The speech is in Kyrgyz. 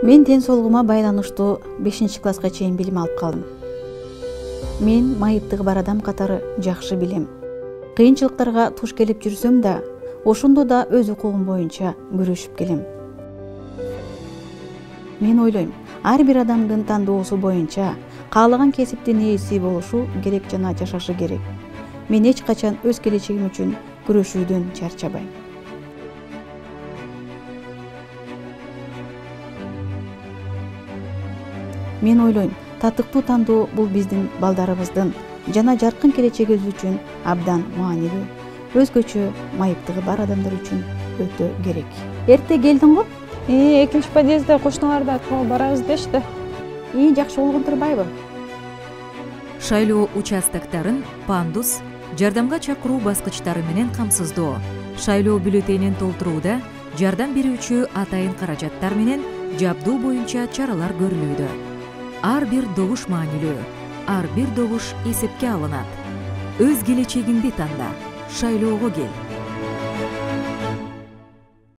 Мен ден соолугума байланыштуу 5-класска чейин билим алып калдым. Мен майыптыгы бар адам катары жакшы билем. Кыйынчылыктарга туш келип жүрсөм да, ошондо да өз укугум боюнча күрөшүп келем. Мен ойлойм, ар бир адамдын тандоосу боюнча каалаган кесиптин ээси болушу керек жана жашашы керек. Мен эч качан өз келечегим үчүн күрөшүүдөн чарчабайм. Мен ойлойм, татыктуу тандоо бул биздин балдарыбыздын жана жаркын келечегибиз үчүн абдан маанилүү. Өзгөчө майыптыгы бар адамдар үчүн өтө керек. Эрте келдиң го? Экинчи подъездде кошуналарда барабыз дешти. Жакшы болгон турбайбы? Шайлоо участоктарын пандус, жардамга чакыруу баскычтары менен камсыздоо, шайлоо бюллетенин толтурууда жардам берүүчү атайын каражаттар менен жабдуу боюнча чаралар көрүлүүдө. Ар бир добуш маанилүү, ар бир добуш эсепке алынат. Өз келечегиңди танда, шайлоого кел.